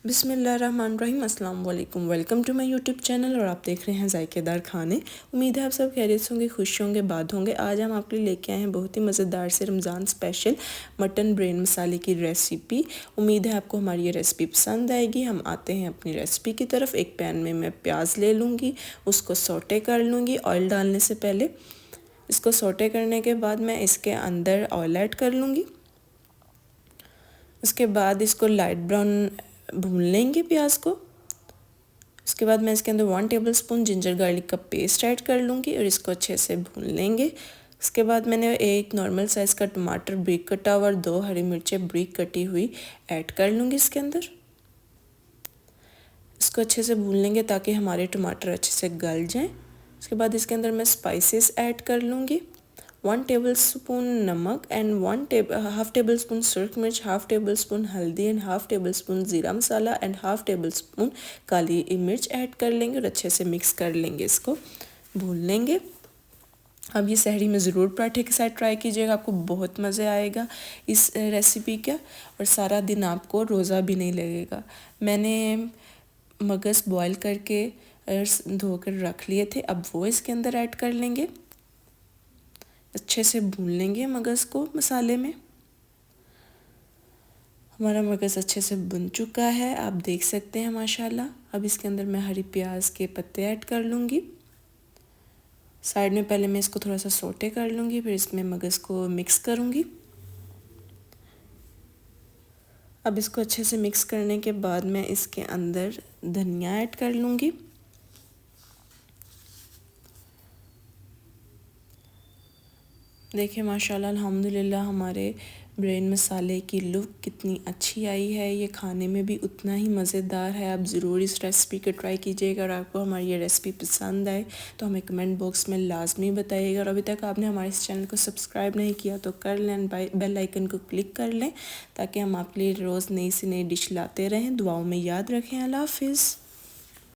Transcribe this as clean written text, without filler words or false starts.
बिस्मिल्लाहिर्रहमानिर्रहीम, अस्सलाम वालेकुम। Welcome to my YouTube channel और आप देख रहे हैं जायकेदार खाने। उम्मीद है आप सब खैरियत होंगे, खुश होंगे, बाद होंगे। आज हम आपके लिए लेके आए हैं बहुत ही मज़ेदार से रमज़ान स्पेशल मटन ब्रेन मसाले की रेसिपी। उम्मीद है आपको हमारी ये रेसिपी पसंद आएगी। हम आते हैं अपनी रेसिपी की तरफ। एक पैन में मैं प्याज ले लूँगी, उसको सौटे कर लूँगी ऑयल डालने से पहले। इसको सौटे करने के बाद मैं इसके अंदर ऑयल ऐड कर लूँगी। उसके बाद इसको लाइट ब्राउन भून लेंगे प्याज को। उसके बाद मैं इसके अंदर 1 टेबलस्पून जिंजर गार्लिक का पेस्ट ऐड कर लूँगी और इसको अच्छे से भून लेंगे। उसके बाद मैंने एक नॉर्मल साइज़ का टमाटर ब्रीक कटा हुआ और 2 हरी मिर्चें ब्रीक कटी हुई ऐड कर लूँगी इसके अंदर। इसको अच्छे से भून लेंगे ताकि हमारे टमाटर अच्छे से गल जाएं। उसके बाद इसके अंदर मैं स्पाइसेस ऐड कर लूँगी। 1 टेबलस्पून नमक एंड हाफ टेबल स्पून सुरख मिर्च, हाफ टेबल स्पून हल्दी एंड हाफ टेबल स्पून ज़ीरा मसाला एंड हाफ टेबल स्पून काली मिर्च ऐड कर लेंगे और अच्छे से मिक्स कर लेंगे, इसको भून लेंगे। अब ये सहरी में ज़रूर पराठे के साथ ट्राई कीजिएगा, आपको बहुत मज़े आएगा इस रेसिपी का और सारा दिन आपको रोज़ा भी नहीं लगेगा। मैंने मगज़ बॉईल करके धोकर रख लिए थे, अब वो इसके अंदर ऐड कर लेंगे। अच्छे से भून लेंगे मगज़ को मसाले में। हमारा मगज़ अच्छे से भुन चुका है, आप देख सकते हैं माशाल्लाह। अब इसके अंदर मैं हरी प्याज के पत्ते ऐड कर लूँगी। साइड में पहले मैं इसको थोड़ा सा सोटे कर लूँगी, फिर इसमें मगज़ को मिक्स करूँगी। अब इसको अच्छे से मिक्स करने के बाद मैं इसके अंदर धनिया ऐड कर लूँगी। देखिए माशाल्लाह अल्हम्दुलिल्लाह हमारे ब्रेन मसाले की लुक कितनी अच्छी आई है। ये खाने में भी उतना ही मज़ेदार है। आप ज़रूर इस रेसिपी को ट्राई कीजिएगा और आपको हमारी ये रेसिपी पसंद आए तो हमें कमेंट बॉक्स में लाजमी बताइएगा। और अभी तक आपने हमारे इस चैनल को सब्सक्राइब नहीं किया तो कर लें, बेल आइकन को क्लिक कर लें ताकि हम आपके लिए रोज़ नई से नई डिश लाते रहें। दुआओं में याद रखें। अल्लाह हाफिज़।